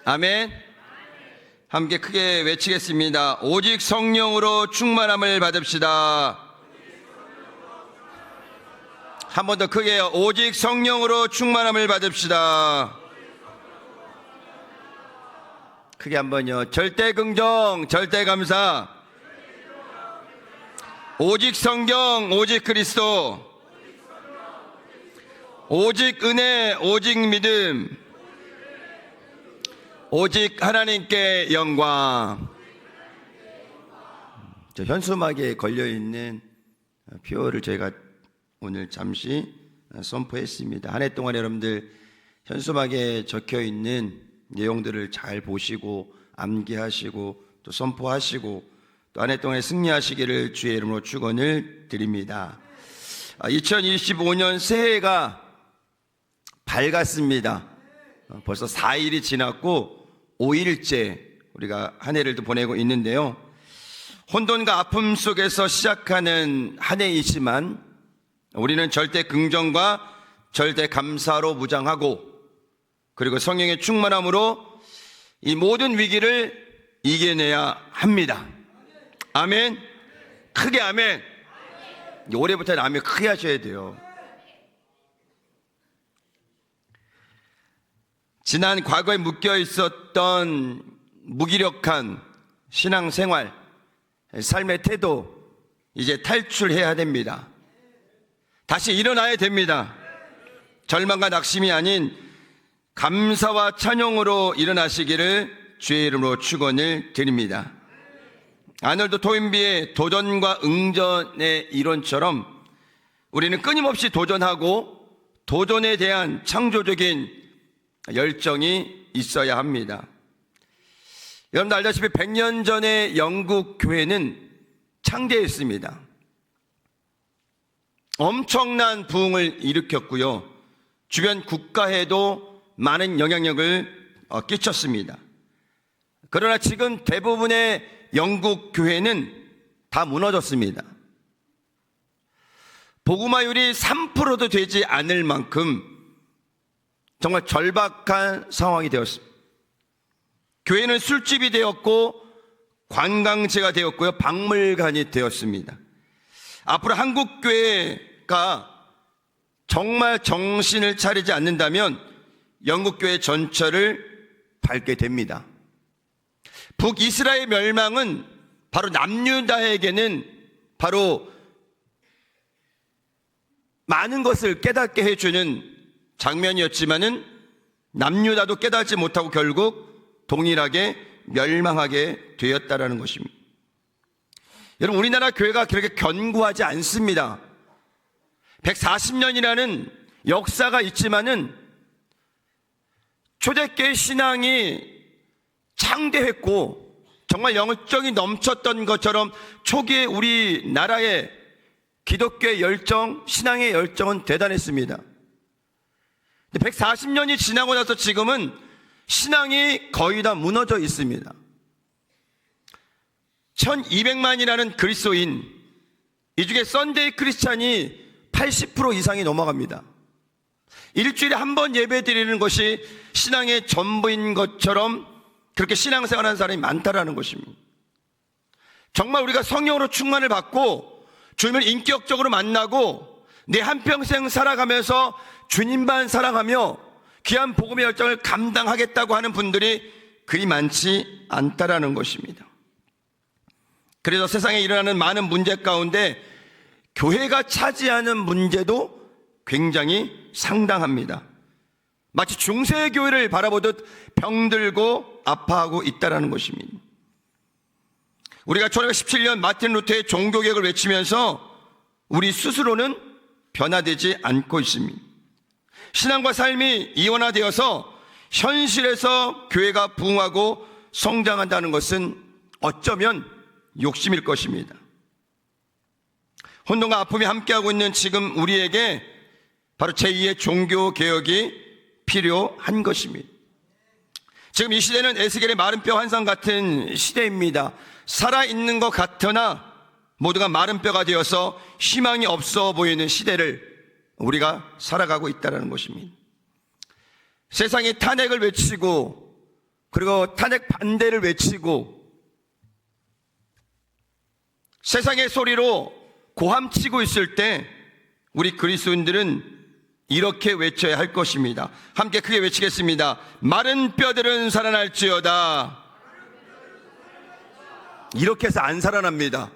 아멘. 함께 크게 외치겠습니다. 오직 성령으로 충만함을 받읍시다. 한 번 더 크게 오직 성령으로 충만함을 받읍시다. 크게 한번요. 절대 긍정, 절대 감사. 오직 성경, 오직 그리스도. 오직 은혜, 오직 믿음. 오직 하나님께 영광. 저 현수막에 걸려있는 표를 저희가 오늘 잠시 선포했습니다. 한 해 동안 여러분들 현수막에 적혀있는 내용들을 잘 보시고 암기하시고 또 선포하시고 또 한 해 동안 승리하시기를 주의 이름으로 축원을 드립니다. 2025년 새해가 밝았습니다. 벌써 4일이 지났고 5일째 우리가 한 해를 또 보내고 있는데요. 혼돈과 아픔 속에서 시작하는 한 해이지만 우리는 절대 긍정과 절대 감사로 무장하고 그리고 성령의 충만함으로 이 모든 위기를 이겨내야 합니다. 아멘. 크게 아멘. 올해부터는 아멘 크게 하셔야 돼요. 지난 과거에 묶여 있었던 무기력한 신앙생활, 삶의 태도 이제 탈출해야 됩니다. 다시 일어나야 됩니다. 절망과 낙심이 아닌 감사와 찬양으로 일어나시기를 주의 이름으로 축원을 드립니다. 아놀드 토인비의 도전과 응전의 이론처럼 우리는 끊임없이 도전하고 도전에 대한 창조적인 열정이 있어야 합니다. 여러분들 알다시피 100년 전에 영국 교회는 창대했습니다. 엄청난 부흥을 일으켰고요. 주변 국가에도 많은 영향력을 끼쳤습니다. 그러나 지금 대부분의 영국 교회는 다 무너졌습니다. 복음화율이 3%도 되지 않을 만큼 정말 절박한 상황이 되었습니다. 교회는 술집이 되었고 관광지가 되었고요. 박물관이 되었습니다. 앞으로 한국교회가 정말 정신을 차리지 않는다면 영국교회 전체를 밟게 됩니다. 북이스라엘 멸망은 바로 남유다에게는 바로 많은 것을 깨닫게 해주는 장면이었지만은 남유다도 깨닫지 못하고 결국 동일하게 멸망하게 되었다라는 것입니다. 여러분, 우리나라 교회가 그렇게 견고하지 않습니다. 140년이라는 역사가 있지만은 초대교회 신앙이 창대했고 정말 영적이 넘쳤던 것처럼 초기에 우리나라의 기독교의 열정, 신앙의 열정은 대단했습니다. 140년이 지나고 나서 지금은 신앙이 거의 다 무너져 있습니다. 1200만이라는 그리스도인, 이 중에 썬데이 크리스찬이 80% 이상이 넘어갑니다. 일주일에 한 번 예배 드리는 것이 신앙의 전부인 것처럼 그렇게 신앙생활하는 사람이 많다라는 것입니다. 정말 우리가 성령으로 충만을 받고 주님을 인격적으로 만나고 내 한평생 살아가면서 주님만 사랑하며 귀한 복음의 열정을 감당하겠다고 하는 분들이 그리 많지 않다라는 것입니다. 그래서 세상에 일어나는 많은 문제 가운데 교회가 차지하는 문제도 굉장히 상당합니다. 마치 중세교회를 바라보듯 병들고 아파하고 있다는 것입니다. 우리가 1917년 마틴 루터의 종교개혁을 외치면서 우리 스스로는 변화되지 않고 있습니다. 신앙과 삶이 이원화되어서 현실에서 교회가 부흥하고 성장한다는 것은 어쩌면 욕심일 것입니다. 혼돈과 아픔이 함께하고 있는 지금 우리에게 바로 제2의 종교개혁이 필요한 것입니다. 지금 이 시대는 에스겔의 마른 뼈 환상 같은 시대입니다. 살아있는 것 같으나 모두가 마른 뼈가 되어서 희망이 없어 보이는 시대를 우리가 살아가고 있다는 것입니다. 세상이 탄핵을 외치고 그리고 탄핵 반대를 외치고 세상의 소리로 고함치고 있을 때 우리 그리스도인들은 이렇게 외쳐야 할 것입니다. 함께 크게 외치겠습니다. 마른 뼈들은 살아날지어다. 이렇게 해서 안 살아납니다.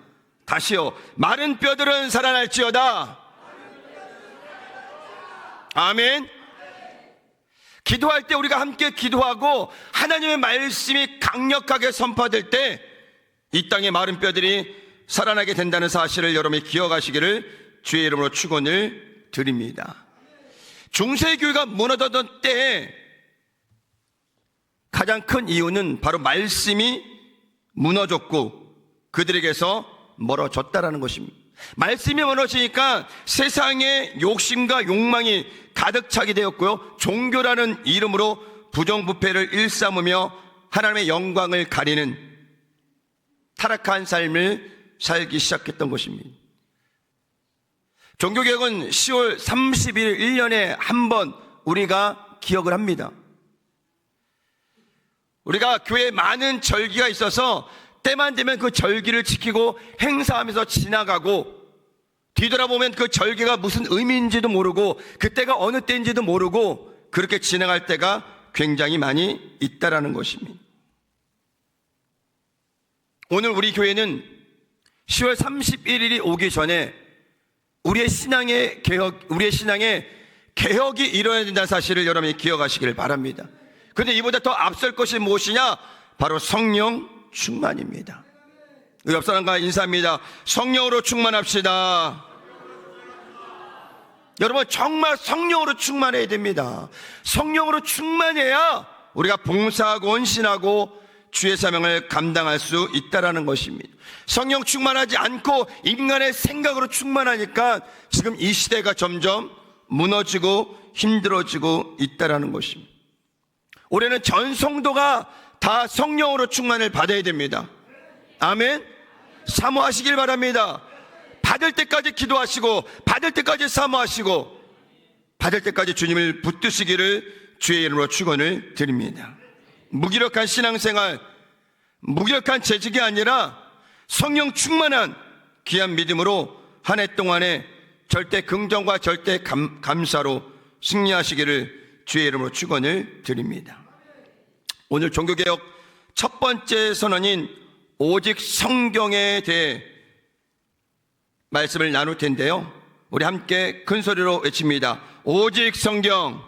다시요. 마른 뼈들은 살아날지어다. 아멘. 기도할 때 우리가 함께 기도하고 하나님의 말씀이 강력하게 선포될 때 이 땅의 마른 뼈들이 살아나게 된다는 사실을 여러분이 기억하시기를 주의 이름으로 축원을 드립니다. 중세교회가 무너졌던 때에 가장 큰 이유는 바로 말씀이 무너졌고 그들에게서 멀어졌다라는 것입니다. 말씀이 무너지니까 세상의 욕심과 욕망이 가득 차게 되었고요, 종교라는 이름으로 부정부패를 일삼으며 하나님의 영광을 가리는 타락한 삶을 살기 시작했던 것입니다. 종교개혁은 10월 30일 1년에 한 번 우리가 기억을 합니다. 우리가 교회에 많은 절기가 있어서 때만 되면 그 절기를 지키고 행사하면서 지나가고 뒤돌아보면 그 절기가 무슨 의미인지도 모르고 그때가 어느 때인지도 모르고 그렇게 지나갈 때가 굉장히 많이 있다라는 것입니다. 오늘 우리 교회는 10월 31일이 오기 전에 우리의 신앙의 개혁이 일어나야 된다는 사실을 여러분이 기억하시기를 바랍니다. 그런데 이보다 더 앞설 것이 무엇이냐? 바로 성령 충만입니다. 우리 옆 사람과 인사합니다. 성령으로 충만합시다. 여러분, 정말 성령으로 충만해야 됩니다. 성령으로 충만해야 우리가 봉사하고 헌신하고 주의 사명을 감당할 수 있다라는 것입니다. 성령 충만하지 않고 인간의 생각으로 충만하니까 지금 이 시대가 점점 무너지고 힘들어지고 있다라는 것입니다. 올해는 전 성도가 다 성령으로 충만을 받아야 됩니다. 아멘. 사모하시길 바랍니다. 받을 때까지 기도하시고 받을 때까지 사모하시고 받을 때까지 주님을 붙드시기를 주의 이름으로 축원을 드립니다. 무기력한 신앙생활, 무기력한 재직이 아니라 성령 충만한 귀한 믿음으로 한 해 동안에 절대 긍정과 절대 감사로 승리하시기를 주의 이름으로 축원을 드립니다. 오늘 종교개혁 첫 번째 선언인 오직 성경에 대해 말씀을 나눌 텐데요, 우리 함께 큰 소리로 외칩니다. 오직 성경,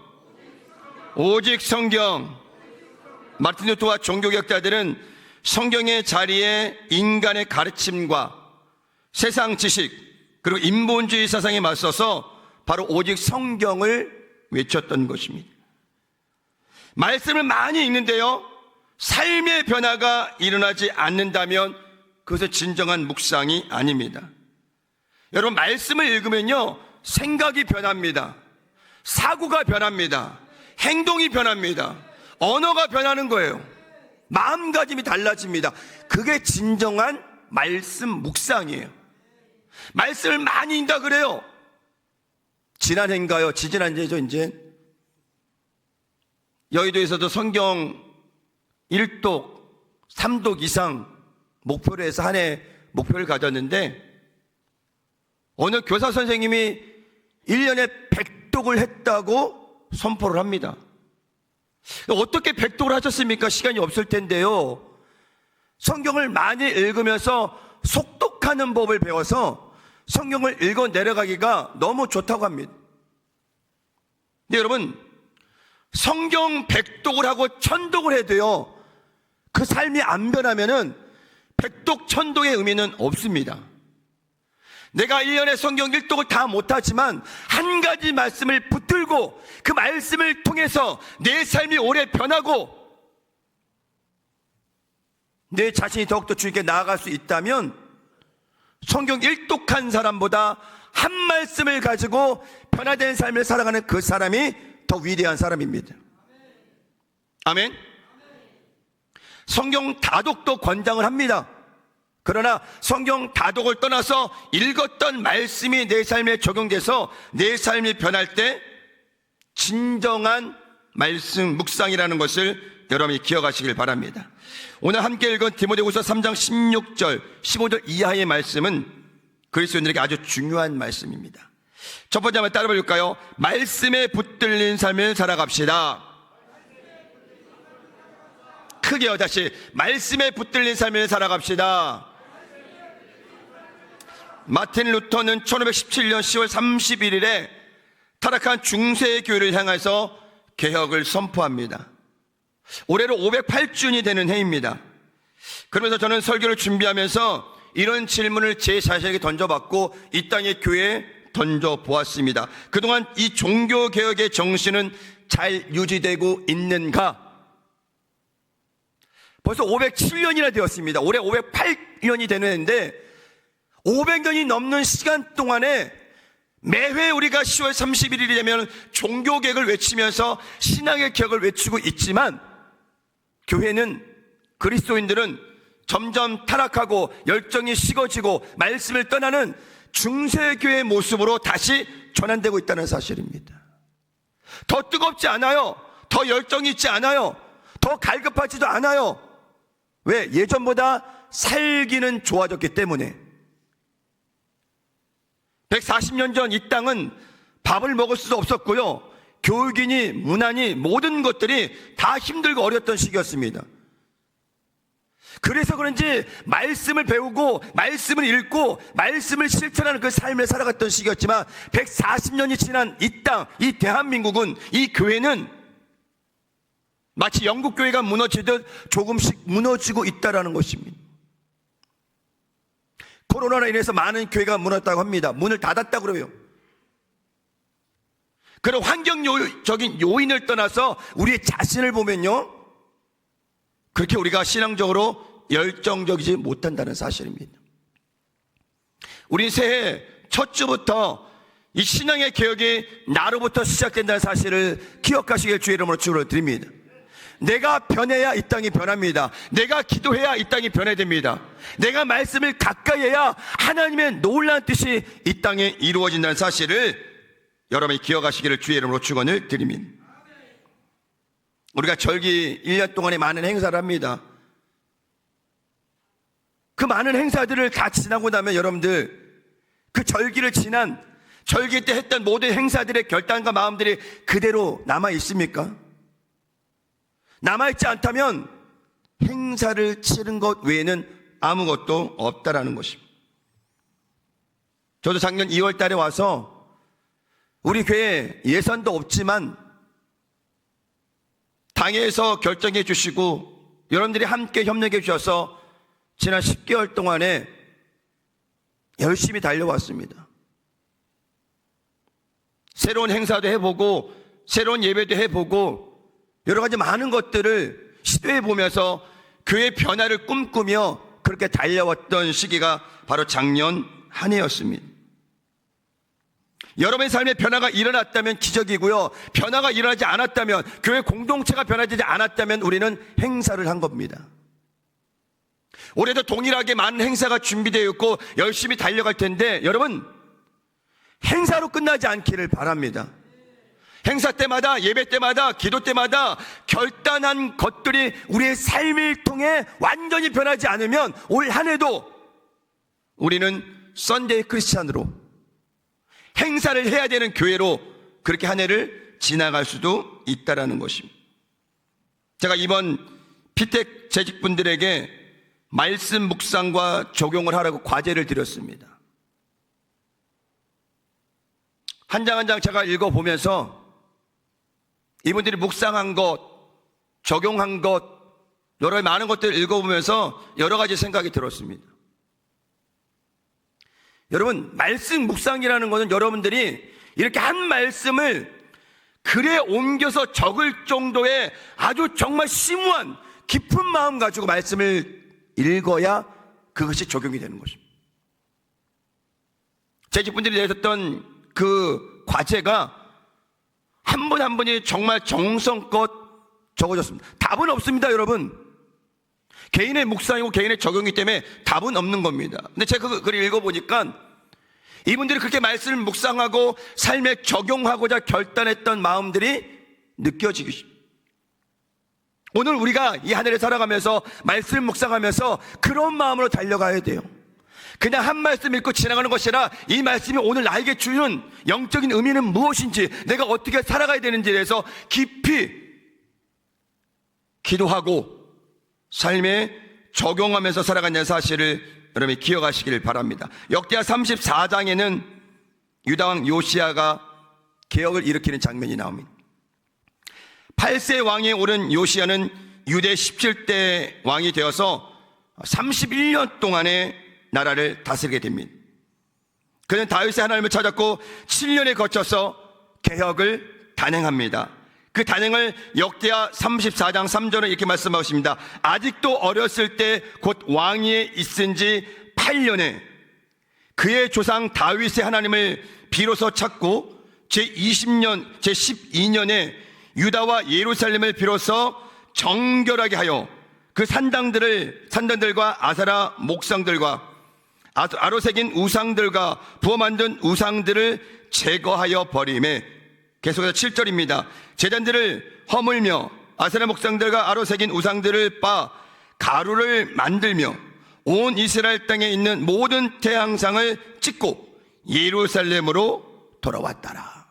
오직 성경. 마르틴 루터와 종교개혁자들은 성경의 자리에 인간의 가르침과 세상 지식 그리고 인본주의 사상에 맞서서 바로 오직 성경을 외쳤던 것입니다. 말씀을 많이 읽는데요, 삶의 변화가 일어나지 않는다면 그것은 진정한 묵상이 아닙니다. 여러분, 말씀을 읽으면요, 생각이 변합니다. 사고가 변합니다. 행동이 변합니다. 언어가 변하는 거예요. 마음가짐이 달라집니다. 그게 진정한 말씀 묵상이에요. 말씀을 많이 읽다 그래요. 지난해인가요? 지지난해죠, 이제. 여의도에서도 성경 1독, 3독 이상 목표로 해서 한 해 목표를 가졌는데 어느 교사 선생님이 1년에 100독을 했다고 선포를 합니다. 어떻게 100독을 하셨습니까? 시간이 없을 텐데요. 성경을 많이 읽으면서 속독하는 법을 배워서 성경을 읽어 내려가기가 너무 좋다고 합니다. 근데 여러분, 성경 100독을 하고 1000독을 해도요, 그 삶이 안 변하면은 100독 1000독의 의미는 없습니다. 내가 1년에 성경 1독을 다 못하지만 한 가지 말씀을 붙들고 그 말씀을 통해서 내 삶이 오래 변하고 내 자신이 더욱더 주님께 나아갈 수 있다면 성경 1독한 사람보다 한 말씀을 가지고 변화된 삶을 살아가는 그 사람이 더 위대한 사람입니다. 아멘. 성경 다독도 권장을 합니다. 그러나 성경 다독을 떠나서 읽었던 말씀이 내 삶에 적용돼서 내 삶이 변할 때 진정한 말씀 묵상이라는 것을 여러분이 기억하시길 바랍니다. 오늘 함께 읽은 디모데후서 3장 16절, 15절 이하의 말씀은 그리스도인들에게 아주 중요한 말씀입니다. 첫 번째 한번 따라 볼까요? 말씀에 붙들린 삶을 살아갑시다. 크게요, 다시. 말씀에 붙들린 삶을 살아갑시다. 마틴 루터는 1517년 10월 31일에 타락한 중세 교회를 향해서 개혁을 선포합니다. 올해로 508주년이 되는 해입니다. 그러면서 저는 설교를 준비하면서 이런 질문을 제 자신에게 던져봤고 이 땅의 교회에 던져보았습니다. 그동안 이 종교개혁의 정신은 잘 유지되고 있는가? 벌써 507년이나 되었습니다. 올해 508년이 되는데 500년이 넘는 시간 동안에 매회 우리가 10월 31일이 되면 종교개혁을 외치면서 신앙의 개혁을 외치고 있지만 교회는, 그리스도인들은 점점 타락하고 열정이 식어지고 말씀을 떠나는 중세교회의 모습으로 다시 전환되고 있다는 사실입니다. 더 뜨겁지 않아요. 더 열정이 있지 않아요. 더 갈급하지도 않아요. 왜? 예전보다 살기는 좋아졌기 때문에. 140년 전 이 땅은 밥을 먹을 수도 없었고요. 교육이니 문화니 모든 것들이 다 힘들고 어려웠던 시기였습니다. 그래서 그런지 말씀을 배우고 말씀을 읽고 말씀을 실천하는 그 삶을 살아갔던 시기였지만 140년이 지난 이 땅, 이 대한민국은, 이 교회는 마치 영국 교회가 무너지듯 조금씩 무너지고 있다는 것입니다. 코로나로 인해서 많은 교회가 무너졌다고 합니다. 문을 닫았다고 그래요. 그런 환경적인 요인을 떠나서 우리의 자신을 보면요, 그렇게 우리가 신앙적으로 열정적이지 못한다는 사실입니다. 우리 새해 첫 주부터 이 신앙의 개혁이 나로부터 시작된다는 사실을 기억하시길 주의 이름으로 축원을 드립니다. 내가 변해야 이 땅이 변합니다. 내가 기도해야 이 땅이 변해됩니다. 내가 말씀을 가까이 해야 하나님의 놀라운 뜻이 이 땅에 이루어진다는 사실을 여러분이 기억하시기를 주의 이름으로 축원을 드립니다. 우리가 절기 1년 동안에 많은 행사를 합니다. 그 많은 행사들을 다 지나고 나면 여러분들 그 절기를 지난 절기 때 했던 모든 행사들의 결단과 마음들이 그대로 남아 있습니까? 남아있지 않다면 행사를 치른 것 외에는 아무것도 없다라는 것입니다. 저도 작년 2월 달에 와서 우리 교회 예산도 없지만 당회에서 결정해 주시고 여러분들이 함께 협력해 주셔서 지난 10개월 동안에 열심히 달려왔습니다. 새로운 행사도 해보고 새로운 예배도 해보고 여러 가지 많은 것들을 시도해 보면서 교회 변화를 꿈꾸며 그렇게 달려왔던 시기가 바로 작년 한 해였습니다. 여러분의 삶에 변화가 일어났다면 기적이고요. 변화가 일어나지 않았다면, 교회 공동체가 변화되지 않았다면 우리는 행사를 한 겁니다. 올해도 동일하게 많은 행사가 준비되어 있고 열심히 달려갈 텐데 여러분, 행사로 끝나지 않기를 바랍니다. 행사 때마다, 예배 때마다, 기도 때마다 결단한 것들이 우리의 삶을 통해 완전히 변하지 않으면 올 한 해도 우리는 썬데이 크리스찬으로, 행사를 해야 되는 교회로 그렇게 한 해를 지나갈 수도 있다는 것입니다. 제가 이번 피택 재직분들에게 말씀 묵상과 적용을 하라고 과제를 드렸습니다. 한 장 한 장 제가 읽어보면서 이분들이 묵상한 것, 적용한 것, 여러 많은 것들을 읽어보면서 여러 가지 생각이 들었습니다. 여러분, 말씀 묵상이라는 것은 여러분들이 이렇게 한 말씀을 글에 옮겨서 적을 정도의 아주 정말 심오한 깊은 마음 가지고 말씀을 읽어야 그것이 적용이 되는 것입니다. 제 집분들이 내셨던 그 과제가 한 분 한 분이 정말 정성껏 적어졌습니다. 답은 없습니다, 여러분. 개인의 묵상이고 개인의 적용이기 때문에 답은 없는 겁니다. 근데 제가 그 글을 읽어보니까 이분들이 그렇게 말씀을 묵상하고 삶에 적용하고자 결단했던 마음들이 느껴지기, 오늘 우리가 이 하늘에 살아가면서 말씀을 묵상하면서 그런 마음으로 달려가야 돼요. 그냥 한 말씀 읽고 지나가는 것이 아니라 이 말씀이 오늘 나에게 주는 영적인 의미는 무엇인지, 내가 어떻게 살아가야 되는지에 대해서 깊이 기도하고 삶에 적용하면서 살아가는 사실을 여러분이 기억하시길 바랍니다. 역대하 34장에는 유다왕 요시야가 개혁을 일으키는 장면이 나옵니다. 8세 왕에 오른 요시야는 유대 17대 왕이 되어서 31년 동안의 나라를 다스리게 됩니다. 그는 다윗의 하나님을 찾았고 7년에 거쳐서 개혁을 단행합니다. 그 단행을 역대하 34장 3절에 이렇게 말씀하고 있습니다. 아직도 어렸을 때 곧 왕위에 있은 지 8년에 그의 조상 다윗의 하나님을 비로소 찾고 제12년에 유다와 예루살렘을 비로소 정결하게 하여 그 산당들과 아사라 목상들과 아로새긴 우상들과 부어 만든 우상들을 제거하여 버림에, 계속해서 7절입니다. 제단들을 허물며 아세라 목상들과 아로새긴 우상들을 빻아 가루를 만들며 온 이스라엘 땅에 있는 모든 태양상을 찍고 예루살렘으로 돌아왔더라.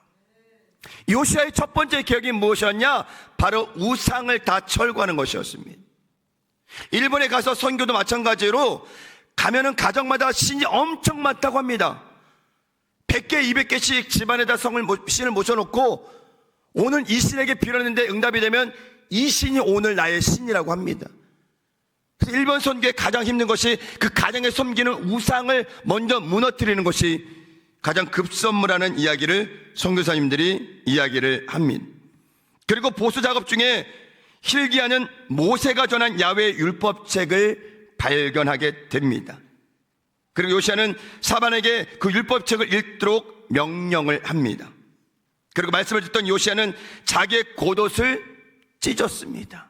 요시야의 첫 번째 개혁이 무엇이었냐? 바로 우상을 다 철거하는 것이었습니다. 일본에 가서 선교도 마찬가지로 가면은 가정마다 신이 엄청 많다고 합니다. 100개, 200개씩 집안에다 신을 모셔놓고 오늘 이 신에게 빌었는데 응답이 되면 이 신이 오늘 나의 신이라고 합니다. 그래서 일본 선교에 가장 힘든 것이 그 가정에 섬기는 우상을 먼저 무너뜨리는 것이 가장 급선무라는 이야기를 선교사님들이 이야기를 합니다. 그리고 보수 작업 중에 hil기야는 모세가 전한 야훼의 율법책을 발견하게 됩니다. 그리고 요시야는 사반에게 그 율법책을 읽도록 명령을 합니다. 그리고 말씀을 듣던 요시야는 자기의 겉옷을 찢었습니다.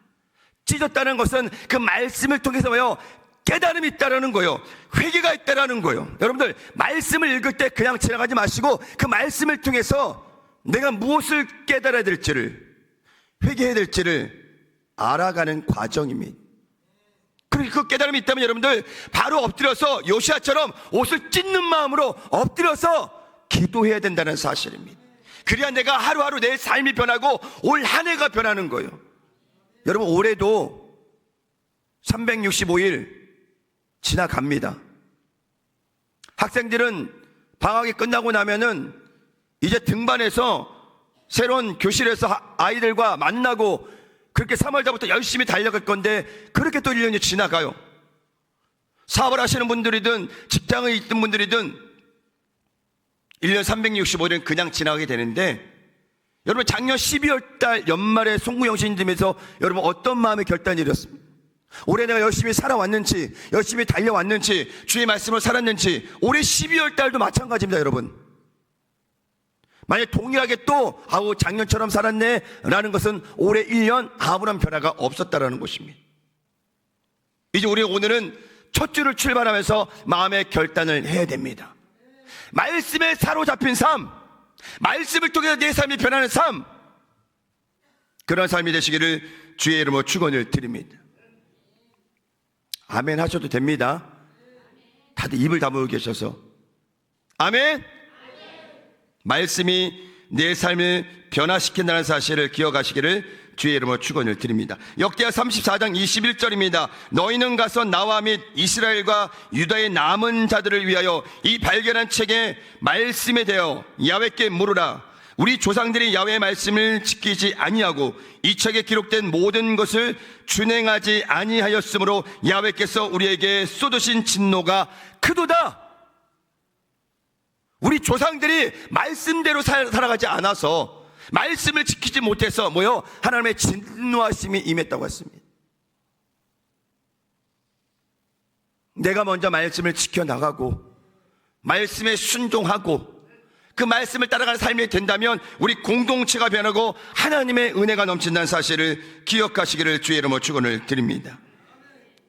찢었다는 것은 그 말씀을 통해서 뭐요? 깨달음이 있다라는 거예요. 회개가 있다라는 거예요. 여러분들 말씀을 읽을 때 그냥 지나가지 마시고 그 말씀을 통해서 내가 무엇을 깨달아야 될지를, 회개해야 될지를 알아가는 과정입니다. 그리고 그 깨달음이 있다면 여러분들 바로 엎드려서 요시야처럼 옷을 찢는 마음으로 엎드려서 기도해야 된다는 사실입니다. 그래야 내가 하루하루 내 삶이 변하고 올 한 해가 변하는 거예요. 여러분 올해도 365일 지나갑니다. 학생들은 방학이 끝나고 나면은 이제 등반해서 새로운 교실에서 아이들과 만나고 그렇게 3월달부터 열심히 달려갈 건데 그렇게 또 1년이 지나가요. 사업을 하시는 분들이든 직장에 있던 분들이든 1년 365일은 그냥 지나가게 되는데, 여러분 작년 12월달 연말에 송구영신님에서 여러분 어떤 마음의 결단이 이뤘습니까? 올해 내가 열심히 살아왔는지, 열심히 달려왔는지, 주의 말씀을 살았는지, 올해 12월달도 마찬가지입니다. 여러분 만약 동일하게 또 작년처럼 살았네 라는 것은 올해 1년 아무런 변화가 없었다라는 것입니다. 이제 우리 오늘은 첫 주를 출발하면서 마음의 결단을 해야 됩니다. 말씀에 사로잡힌 삶, 말씀을 통해서 내 삶이 변하는 삶, 그런 삶이 되시기를 주의 이름으로 축원을 드립니다. 아멘 하셔도 됩니다. 다들 입을 다물고 계셔서 아멘. 말씀이 내 삶을 변화시킨다는 사실을 기억하시기를 주의 이름으로 축원을 드립니다. 역대하 34장 21절입니다. 너희는 가서 나와 및 이스라엘과 유다의 남은 자들을 위하여 이 발견한 책의 말씀에 대하여 야훼께 물으라. 우리 조상들이 야훼의 말씀을 지키지 아니하고 이 책에 기록된 모든 것을 준행하지 아니하였으므로 야훼께서 우리에게 쏟으신 진노가 크도다. 우리 조상들이 말씀대로 살아가지 않아서, 말씀을 지키지 못해서 하나님의 진노하심이 임했다고 했습니다. 내가 먼저 말씀을 지켜나가고 말씀에 순종하고 그 말씀을 따라가는 삶이 된다면 우리 공동체가 변하고 하나님의 은혜가 넘친다는 사실을 기억하시기를 주의 이름으로 축원을 드립니다.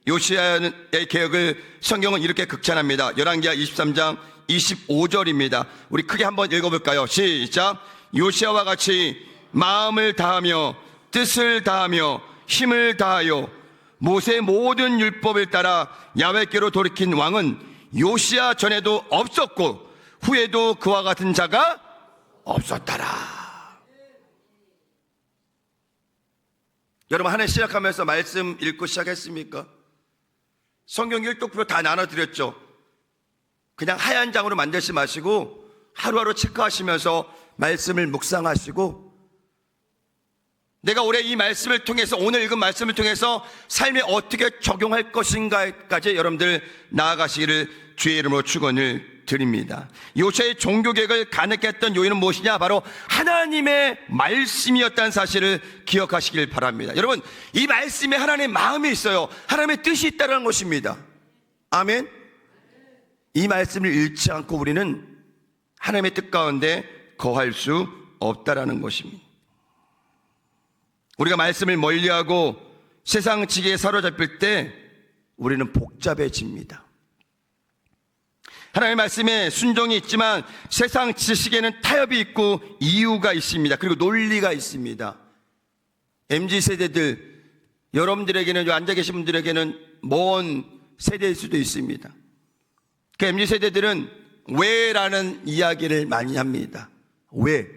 요시야의 개혁을 성경은 이렇게 극찬합니다. 열왕기하 23장 25절입니다. 우리 크게 한번 읽어볼까요? 시작. 요시야와 같이 마음을 다하며 뜻을 다하며 힘을 다하여 모세의 모든 율법을 따라 야훼께로 돌이킨 왕은 요시야 전에도 없었고 후에도 그와 같은 자가 없었더라. 여러분, 한 해 시작하면서 말씀 읽고 시작했습니까? 성경 일독표 다 나눠드렸죠. 그냥 하얀 장으로 만들지 마시고 하루하루 체크하시면서 말씀을 묵상하시고, 내가 올해 이 말씀을 통해서, 오늘 읽은 말씀을 통해서 삶에 어떻게 적용할 것인가까지 여러분들 나아가시기를 주의 이름으로 축원을 드립니다. 요시아의 종교개혁을 가능케 했던 요인은 무엇이냐? 바로 하나님의 말씀이었다는 사실을 기억하시길 바랍니다. 여러분, 이 말씀에 하나님의 마음이 있어요. 하나님의 뜻이 있다는 것입니다. 아멘. 이 말씀을 잃지 않고 우리는 하나님의 뜻 가운데 거할 수 없다라는 것입니다. 우리가 말씀을 멀리하고 세상 지혜에 사로잡힐 때 우리는 복잡해집니다. 하나님의 말씀에 순종이 있지만 세상 지식에는 타협이 있고 이유가 있습니다. 그리고 논리가 있습니다. MZ세대들, 여러분들에게는, 앉아 계신 분들에게는 먼 세대일 수도 있습니다. 그 MZ세대들은 왜라는 이야기를 많이 합니다. 왜?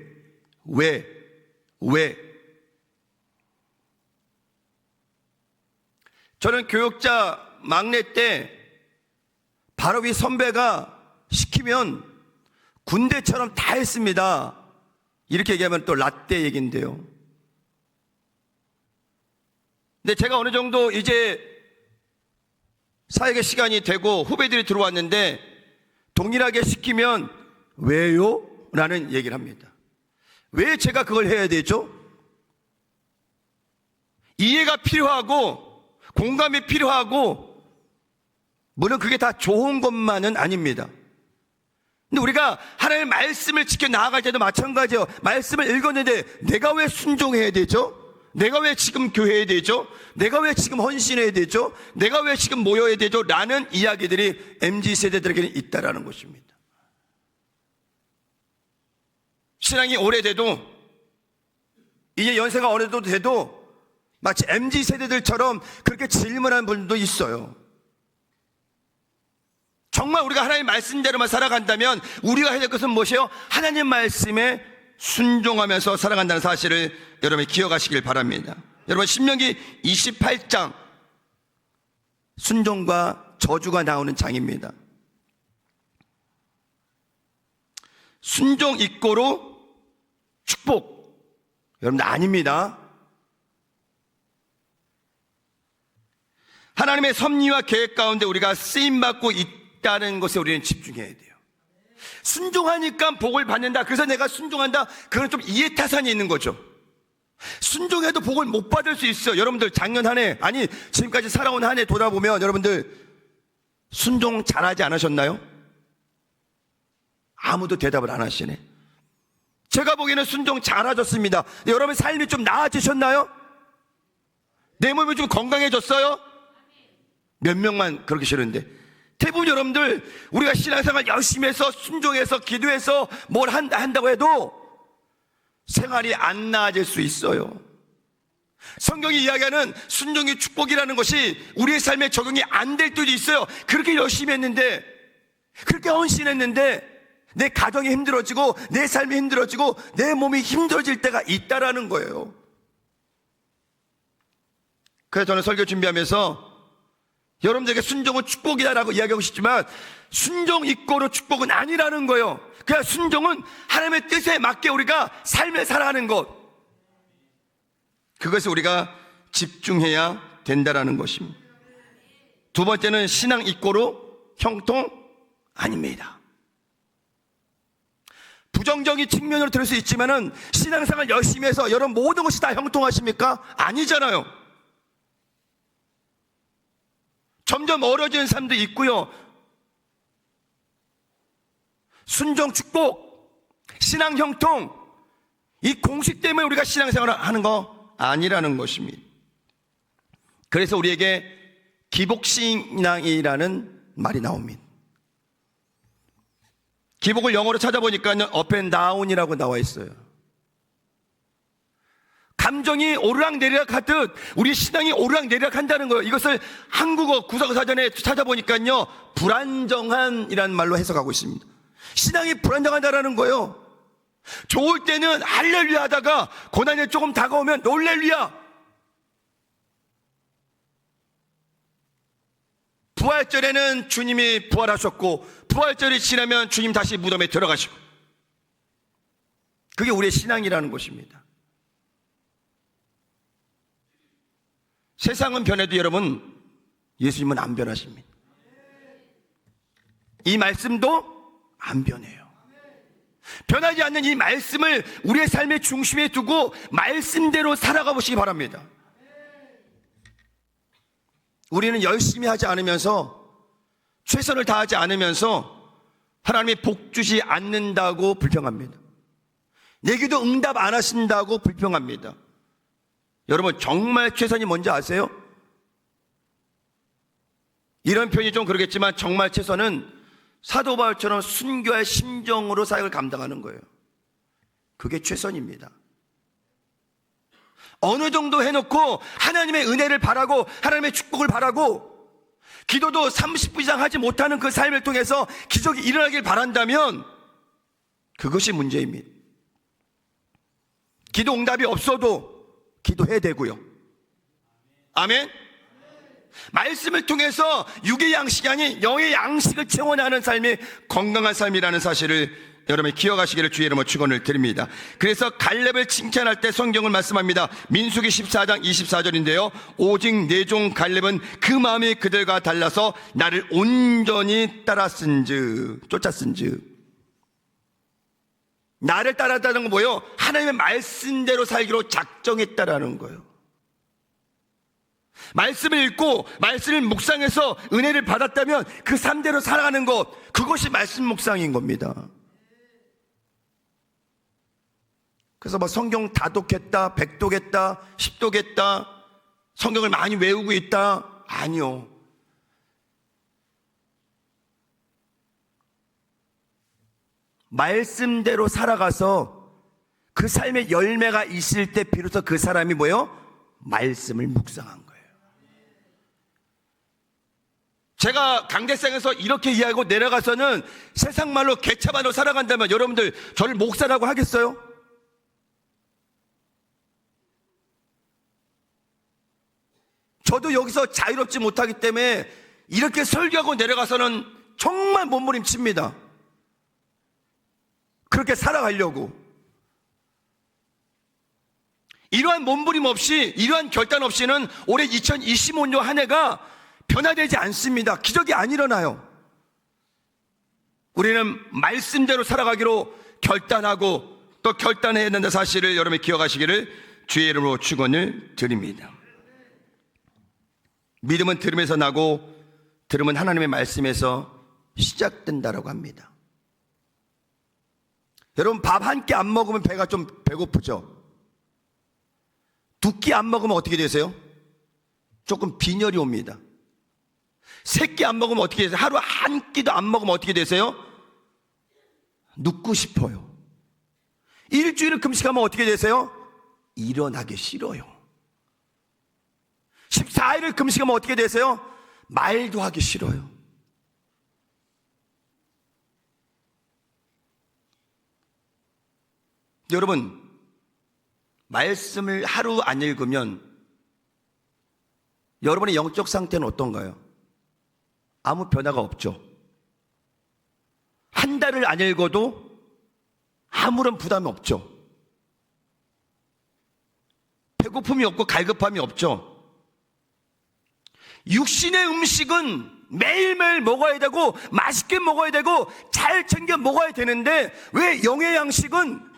저는 교육자 막내 때 바로 위 선배가 시키면 군대처럼 다 했습니다. 이렇게 얘기하면 또 라떼 얘기인데요. 근데 제가 어느 정도 이제 사역의 시간이 되고 후배들이 들어왔는데 동일하게 시키면 왜요? 라는 얘기를 합니다. 왜 제가 그걸 해야 되죠? 이해가 필요하고 공감이 필요하고, 물론 그게 다 좋은 것만은 아닙니다. 근데 우리가 하나님의 말씀을 지켜 나아갈 때도 마찬가지예요. 말씀을 읽었는데 내가 왜 순종해야 되죠? 내가 왜 지금 교회에 되죠? 내가 왜 지금 헌신해야 되죠? 내가 왜 지금 모여야 되죠? 라는 이야기들이 MZ세대들에게는 있다라는 것입니다. 신앙이 오래돼도, 이제 연세가 어느 정도 돼도 마치 MZ세대들처럼 그렇게 질문하는 분도 있어요. 정말 우리가 하나님 말씀대로만 살아간다면 우리가 해야 될 것은 무엇이에요? 하나님 말씀에 순종하면서 살아간다는 사실을 여러분이 기억하시길 바랍니다. 여러분, 신명기 28장 순종과 저주가 나오는 장입니다. 순종 이꼬로 축복, 여러분들 아닙니다. 하나님의 섭리와 계획 가운데 우리가 쓰임받고 있다는 것에 우리는 집중해야 돼요. 순종하니까 복을 받는다, 그래서 내가 순종한다, 그건 좀 이해타산이 있는 거죠. 순종해도 복을 못 받을 수 있어요. 여러분들 작년 한 해, 아니 지금까지 살아온 한 해 돌아보면 여러분들 순종 잘하지 않으셨나요? 아무도 대답을 안 하시네. 제가 보기에는 순종 잘하셨습니다. 여러분 삶이 좀 나아지셨나요? 내 몸이 좀 건강해졌어요? 몇 명만 그렇게 싫은데, 대부분 여러분들 우리가 신앙생활 열심히 해서 순종해서 기도해서 뭘 한다고 해도 생활이 안 나아질 수 있어요. 성경이 이야기하는 순종이 축복이라는 것이 우리의 삶에 적용이 안 될 때도 있어요. 그렇게 열심히 했는데, 그렇게 헌신했는데 내 가정이 힘들어지고 내 삶이 힘들어지고 내 몸이 힘들어질 때가 있다라는 거예요. 그래서 저는 설교 준비하면서 여러분들에게 순종은 축복이다라고 이야기하고 싶지만 순종 이꼬로 축복은 아니라는 거예요. 그냥 순종은 하나님의 뜻에 맞게 우리가 삶을 살아가는 것, 그것을 우리가 집중해야 된다라는 것입니다. 두 번째는 신앙 이꼬로 형통 아닙니다. 부정적인 측면으로 들을 수 있지만은 신앙생활 열심히 해서 여러분 모든 것이 다 형통하십니까? 아니잖아요. 점점 어려지는 삶도 있고요. 순종 축복, 신앙 형통, 이 공식 때문에 우리가 신앙생활을 하는 거 아니라는 것입니다. 그래서 우리에게 기복신앙이라는 말이 나옵니다. 기복을 영어로 찾아보니까 up and down이라고 나와 있어요. 감정이 오르락내리락 하듯 우리 신앙이 오르락내리락 한다는 거예요. 이것을 한국어 구석사전에 찾아보니까요, 불안정한이라는 말로 해석하고 있습니다. 신앙이 불안정하다라는 거예요. 좋을 때는 할렐루야 하다가 고난이 조금 다가오면 놀렐루야. 부활절에는 주님이 부활하셨고, 부활절이 지나면 주님 다시 무덤에 들어가시고, 그게 우리의 신앙이라는 것입니다. 세상은 변해도 여러분, 예수님은 안 변하십니다. 이 말씀도 안 변해요. 변하지 않는 이 말씀을 우리의 삶의 중심에 두고 말씀대로 살아가 보시기 바랍니다. 우리는 열심히 하지 않으면서, 최선을 다하지 않으면서 하나님이 복 주지 않는다고 불평합니다. 내 기도 응답 안 하신다고 불평합니다. 여러분, 정말 최선이 뭔지 아세요? 이런 표현이 좀 그러겠지만 정말 최선은 사도 바울처럼 순교의 심정으로 사역을 감당하는 거예요. 그게 최선입니다. 어느 정도 해놓고 하나님의 은혜를 바라고 하나님의 축복을 바라고 기도도 30분 이상 하지 못하는 그 삶을 통해서 기적이 일어나길 바란다면 그것이 문제입니다. 기도 응답이 없어도 기도해야 되고요. 아멘. 말씀을 통해서 육의 양식이 아닌 영의 양식을 체험하는 삶이 건강한 삶이라는 사실을 여러분이 기억하시기를 주의 이름으로 축원을 드립니다. 그래서 갈렙을 칭찬할 때 성경을 말씀합니다. 민수기 14장 24절인데요. 오직 내 종 갈렙은 그 마음이 그들과 달라서 나를 온전히 따랐은즉, 쫓았은즉. 나를 따랐다는 건 뭐예요? 하나님의 말씀대로 살기로 작정했다라는 거예요. 말씀을 읽고 말씀을 묵상해서 은혜를 받았다면 그 삶대로 살아가는 것, 그것이 말씀 묵상인 겁니다. 그래서 뭐 성경 다독했다, 백독했다, 십독했다, 성경을 많이 외우고 있다, 아니요. 말씀대로 살아가서 그 삶의 열매가 있을 때 비로소 그 사람이 뭐예요? 말씀을 묵상한 거예요. 제가 강대상에서 이렇게 이야기하고 내려가서는 세상 말로 개차반으로 살아간다면 여러분들 저를 목사라고 하겠어요? 저도 여기서 자유롭지 못하기 때문에 이렇게 설교하고 내려가서는 정말 몸부림칩니다. 그렇게 살아가려고. 이러한 몸부림 없이, 이러한 결단 없이는 올해 2025년 한 해가 변화되지 않습니다. 기적이 안 일어나요. 우리는 말씀대로 살아가기로 결단하고 또 결단해야 된다는 사실을 여러분이 기억하시기를 주의 이름으로 축원을 드립니다. 믿음은 들음에서 나고 들음은 하나님의 말씀에서 시작된다라고 합니다. 여러분, 밥 한 끼 안 먹으면 배가 좀 배고프죠? 두 끼 안 먹으면 어떻게 되세요? 조금 빈혈이 옵니다. 세 끼 안 먹으면 어떻게 되세요? 하루 한 끼도 안 먹으면 어떻게 되세요? 눕고 싶어요. 일주일을 금식하면 어떻게 되세요? 일어나기 싫어요. 14일을 금식하면 어떻게 되세요? 말도 하기 싫어요. 여러분, 말씀을 하루 안 읽으면 여러분의 영적 상태는 어떤가요? 아무 변화가 없죠. 한 달을 안 읽어도 아무런 부담이 없죠. 배고픔이 없고 갈급함이 없죠. 육신의 음식은 매일매일 먹어야 되고 맛있게 먹어야 되고 잘 챙겨 먹어야 되는데 왜 영의 양식은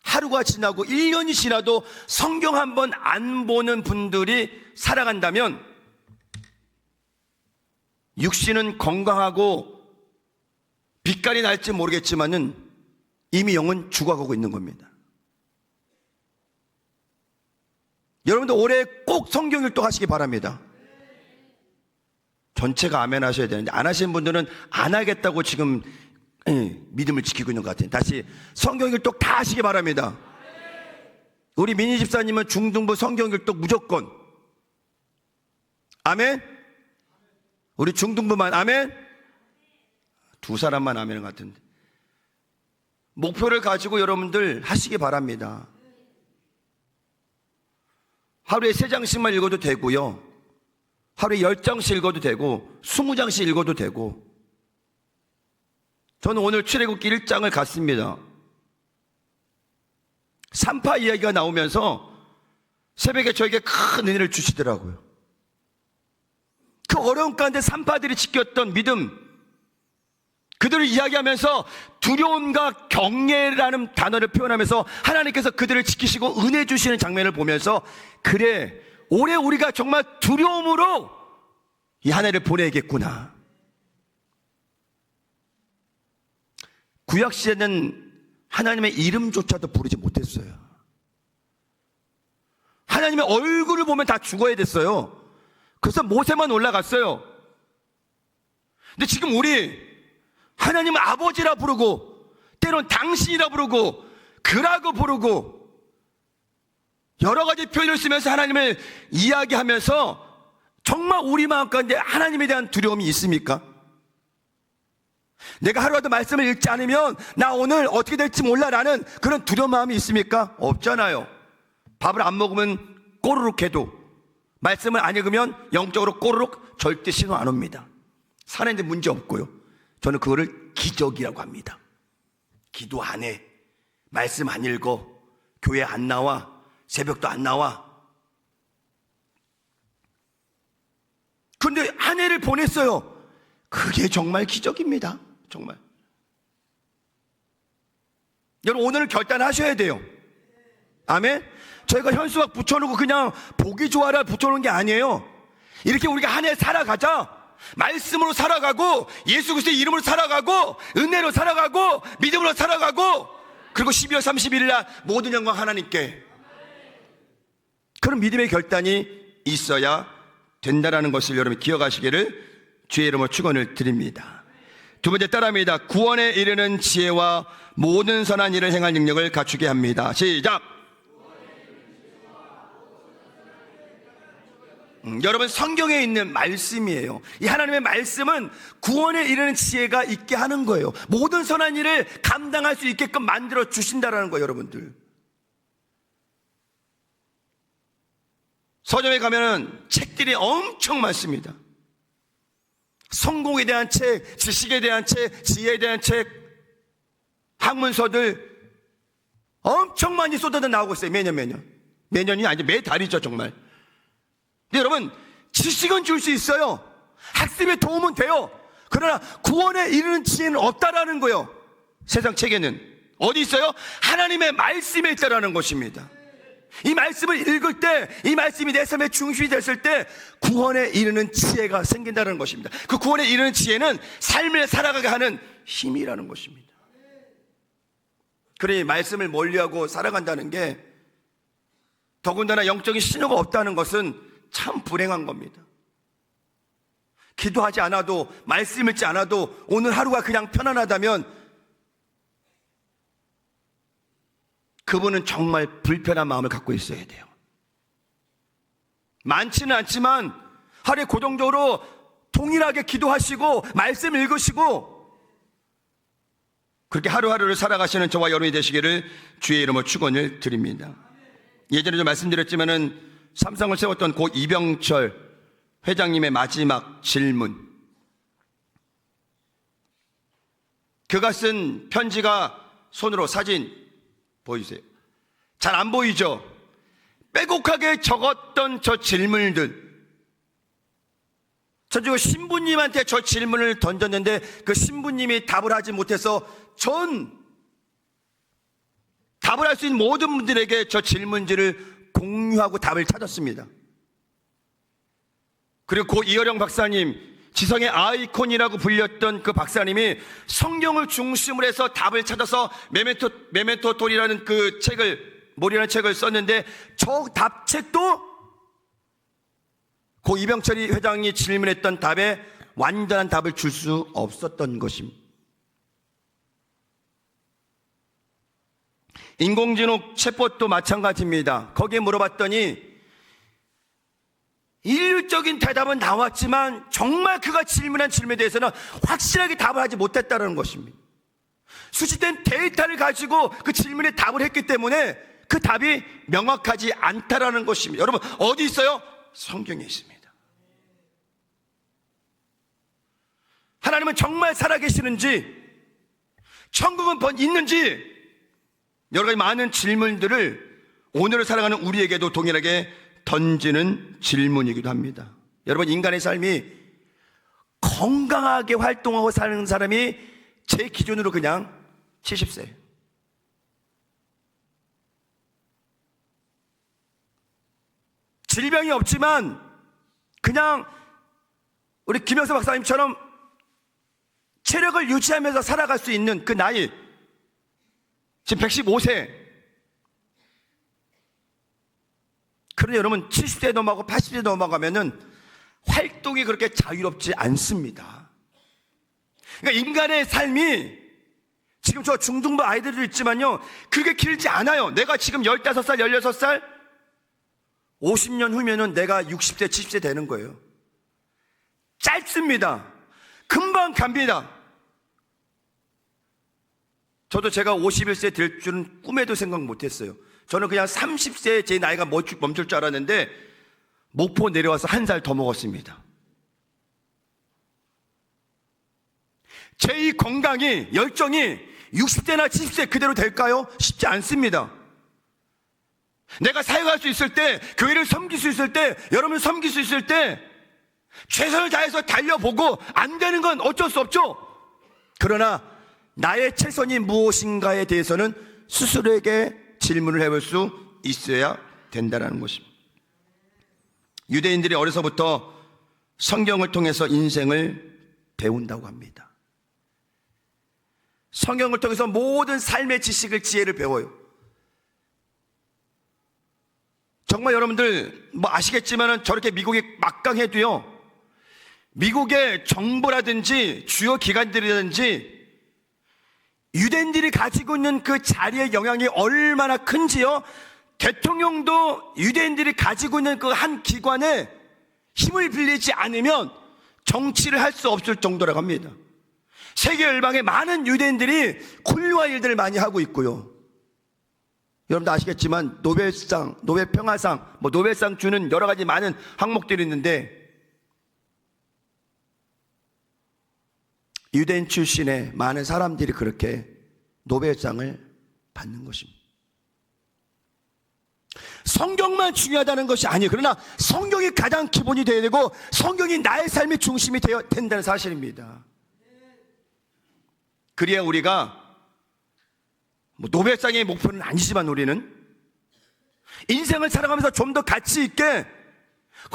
하루가 지나고 1년이 지나도 성경 한 번 안 보는 분들이 살아간다면 육신은 건강하고 빛깔이 날지 모르겠지만은 이미 영은 죽어가고 있는 겁니다. 여러분들 올해 꼭 성경 일독하시기 바랍니다. 전체가 아멘 하셔야 되는데 안 하시는 분들은 안 하겠다고 지금 믿음을 지키고 있는 것 같아요. 다시 성경 일독 다 하시기 바랍니다. 우리 미니 집사님은 중등부 성경교육 무조건. 아멘? 우리 중등부만 아멘? 두 사람만 아멘 같은데. 목표를 가지고 여러분들 하시기 바랍니다. 하루에 3장씩만 읽어도 되고요. 하루에 10장씩 읽어도 되고 20장씩 읽어도 되고. 저는 오늘 출애굽기 1장을 갔습니다. 산파 이야기가 나오면서 새벽에 저에게 큰 은혜를 주시더라고요. 그 어려운 가운데 산파들이 지켰던 믿음, 그들을 이야기하면서 두려움과 경외라는 단어를 표현하면서 하나님께서 그들을 지키시고 은혜 주시는 장면을 보면서, 그래, 올해 우리가 정말 두려움으로 이 한 해를 보내겠구나. 구약시대는 하나님의 이름조차도 부르지 못했어요. 하나님의 얼굴을 보면 다 죽어야 됐어요. 그래서 모세만 올라갔어요. 근데 지금 우리 하나님은 아버지라 부르고, 때론 당신이라 부르고, 그라고 부르고, 여러 가지 표현을 쓰면서 하나님을 이야기하면서 정말 우리 마음 가운데 하나님에 대한 두려움이 있습니까? 내가 하루라도 말씀을 읽지 않으면 나 오늘 어떻게 될지 몰라라는 그런 두려운 마음이 있습니까? 없잖아요. 밥을 안 먹으면 꼬르륵 해도, 말씀을 안 읽으면 영적으로 꼬르륵 절대 신호 안 옵니다. 사는데 문제 없고요. 저는 그거를 기적이라고 합니다. 기도 안 해, 말씀 안 읽어, 교회 안 나와, 새벽도 안 나와. 그런데 한 해를 보냈어요. 그게 정말 기적입니다. 정말. 여러분, 오늘 결단하셔야 돼요. 아멘? 저희가 현수막 붙여놓고 그냥 보기 좋아라 붙여놓은 게 아니에요. 이렇게 우리가 한 해 살아가자. 말씀으로 살아가고, 예수 그리스도의 이름으로 살아가고, 은혜로 살아가고, 믿음으로 살아가고, 그리고 12월 31일 날 모든 영광 하나님께. 그런 믿음의 결단이 있어야 된다는 것을 여러분 기억하시기를 주의 이름으로 축원을 드립니다. 두 번째 따라합니다. 구원에 이르는 지혜와 모든 선한 일을 행할 능력을 갖추게 합니다. 시작. 여러분, 성경에 있는 말씀이에요. 이 하나님의 말씀은 구원에 이르는 지혜가 있게 하는 거예요. 모든 선한 일을 감당할 수 있게끔 만들어 주신다는 거예요. 여러분들, 서점에 가면은 책들이 엄청 많습니다. 성공에 대한 책, 지식에 대한 책, 지혜에 대한 책, 학문서들 엄청 많이 쏟아져 나오고 있어요. 매년이 아니죠. 매달이죠. 정말. 근데 여러분, 지식은 줄 수 있어요. 학습에 도움은 돼요. 그러나 구원에 이르는 지혜는 없다라는 거예요. 세상 책에는 어디 있어요? 하나님의 말씀에 있다라는 것입니다. 이 말씀을 읽을 때, 이 말씀이 내 삶의 중심이 됐을 때 구원에 이르는 지혜가 생긴다는 것입니다. 그 구원에 이르는 지혜는 삶을 살아가게 하는 힘이라는 것입니다. 그래, 말씀을 멀리하고 살아간다는 게, 더군다나 영적인 신호가 없다는 것은 참 불행한 겁니다. 기도하지 않아도, 말씀 읽지 않아도 오늘 하루가 그냥 편안하다면 그분은 정말 불편한 마음을 갖고 있어야 돼요. 많지는 않지만 하루에 고정적으로 동일하게 기도하시고 말씀 읽으시고 그렇게 하루하루를 살아가시는 저와 여러분이 되시기를 주의 이름으로 축원을 드립니다. 예전에도 말씀드렸지만은 삼상을 세웠던 고 이병철 회장님의 마지막 질문, 그가 쓴 편지가 손으로 사진 보이세요? 잘 안 보이죠? 빼곡하게 적었던 저 질문들, 전 지금 신부님한테 저 질문을 던졌는데 그 신부님이 답을 하지 못해서 전 답을 할 수 있는 모든 분들에게 저 질문지를 공유하고 답을 찾았습니다. 그리고 고 이어령 박사님, 지성의 아이콘이라고 불렸던 그 박사님이 성경을 중심으로 해서 답을 찾아서 메멘토 돌이라는 그 책을, 몰이라는 책을 썼는데 저 답책도 고 이병철이 회장이 질문했던 답에 완전한 답을 줄 수 없었던 것입니다. 인공지능 챗봇도 마찬가지입니다. 거기에 물어봤더니 일률적인 대답은 나왔지만 정말 그가 질문한 질문에 대해서는 확실하게 답을 하지 못했다는 것입니다. 수집된 데이터를 가지고 그 질문에 답을 했기 때문에 그 답이 명확하지 않다라는 것입니다. 여러분, 어디 있어요? 성경에 있습니다. 하나님은 정말 살아계시는지, 천국은 있는지, 여러 가지 많은 질문들을 오늘을 살아가는 우리에게도 동일하게 던지는 질문이기도 합니다. 여러분, 인간의 삶이 건강하게 활동하고 사는 사람이 제 기준으로 그냥 70세. 질병이 없지만 그냥 우리 김영사 박사님처럼 체력을 유지하면서 살아갈 수 있는 그 나이, 지금 115세. 그런데 여러분, 70세 넘어가고 80세 넘어가면은 활동이 그렇게 자유롭지 않습니다. 그러니까 인간의 삶이, 지금 저 중등부 아이들도 있지만요, 그게 길지 않아요. 내가 지금 15살, 16살, 50년 후면은 내가 60세, 70세 되는 거예요. 짧습니다. 금방 갑니다. 저도 제가 51세 될 줄은 꿈에도 생각 못했어요. 저는 그냥 30세에 제 나이가 멈출 줄 알았는데 목포 내려와서 한 살 더 먹었습니다. 제 이 건강이, 열정이 60세나 70세 그대로 될까요? 쉽지 않습니다. 내가 사역할 수 있을 때, 교회를 섬길 수 있을 때, 여러분을 섬길 수 있을 때 최선을 다해서 달려보고 안 되는 건 어쩔 수 없죠. 그러나 나의 최선이 무엇인가에 대해서는 스스로에게 질문을 해볼 수 있어야 된다는 것입니다. 유대인들이 어려서부터 성경을 통해서 인생을 배운다고 합니다. 성경을 통해서 모든 삶의 지식을, 지혜를 배워요. 정말 여러분들 아시겠지만 저렇게 미국이 막강해도요, 미국의 정부라든지 주요 기관들이라든지 유대인들이 가지고 있는 그 자리의 영향이 얼마나 큰지요, 대통령도 유대인들이 가지고 있는 그 한 기관에 힘을 빌리지 않으면 정치를 할 수 없을 정도라고 합니다. 세계 열방에 많은 유대인들이 훌륭한 일들을 많이 하고 있고요. 여러분도 아시겠지만 노벨상, 노벨평화상, 노벨상 주는 여러 가지 많은 항목들이 있는데 유대인 출신의 많은 사람들이 그렇게 노벨상을 받는 것입니다. 성경만 중요하다는 것이 아니에요. 그러나 성경이 가장 기본이 되어야 되고 성경이 나의 삶의 중심이 되어야 된다는 사실입니다. 그래야 우리가 노벨상의 목표는 아니지만 우리는 인생을 살아가면서 좀 더 가치 있게,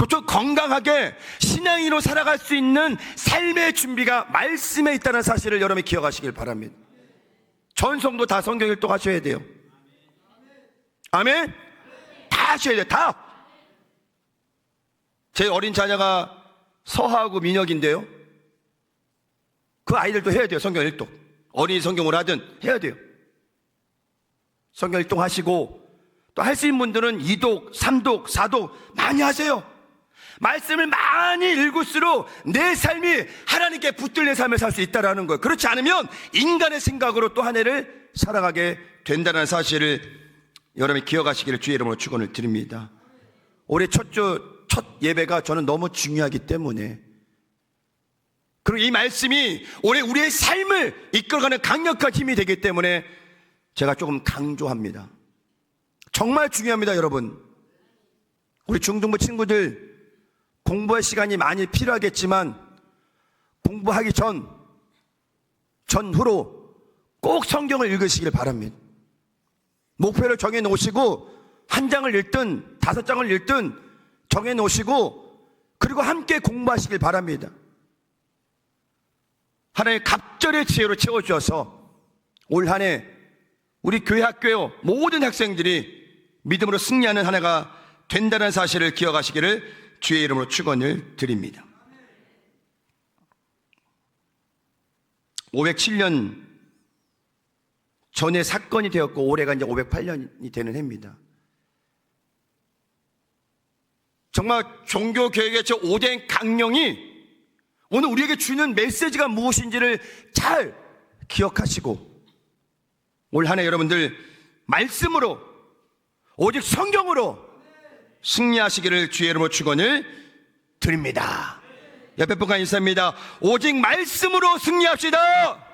좀 건강하게 신앙인으로 살아갈 수 있는 삶의 준비가 말씀에 있다는 사실을 여러분이 기억하시길 바랍니다. 전성도 다 성경 일독하셔야 돼요. 아멘? 다 하셔야 돼요. 다. 제 어린 자녀가 서하하고 민혁인데요, 그 아이들도 해야 돼요. 성경 일독. 어린이 성경을 하든 해야 돼요. 성경 일독 하시고, 또 할 수 있는 분들은 2독, 3독, 4독 많이 하세요. 말씀을 많이 읽을수록 내 삶이 하나님께 붙들린 삶을 살 수 있다는 거예요. 그렇지 않으면 인간의 생각으로 또 한 해를 살아가게 된다는 사실을 여러분이 기억하시기를 주의 이름으로 축원을 드립니다. 올해 첫 예배가 저는 너무 중요하기 때문에, 그리고 이 말씀이 올해 우리의 삶을 이끌어가는 강력한 힘이 되기 때문에 제가 조금 강조합니다. 정말 중요합니다. 여러분, 우리 중등부 친구들 공부할 시간이 많이 필요하겠지만 공부하기 전후로 꼭 성경을 읽으시길 바랍니다. 목표를 정해 놓으시고 한 장을 읽든 5장을 읽든 정해 놓으시고 그리고 함께 공부하시길 바랍니다. 하나님의 갑절의 지혜로 채워주셔서 올 한 해 우리 교회 학교 모든 학생들이 믿음으로 승리하는 한 해가 된다는 사실을 기억하시기를 주의 이름으로 축원을 드립니다. 507년 전에 사건이 되었고 올해가 이제 508년이 되는 해입니다. 정말 종교개혁의 저 5대 강령이 오늘 우리에게 주는 메시지가 무엇인지를 잘 기억하시고 올 한 해 여러분들 말씀으로 오직 성경으로 승리하시기를 주의 이름으로 축원을 드립니다. 옆에 분과 인사합니다. 오직 말씀으로 승리합시다.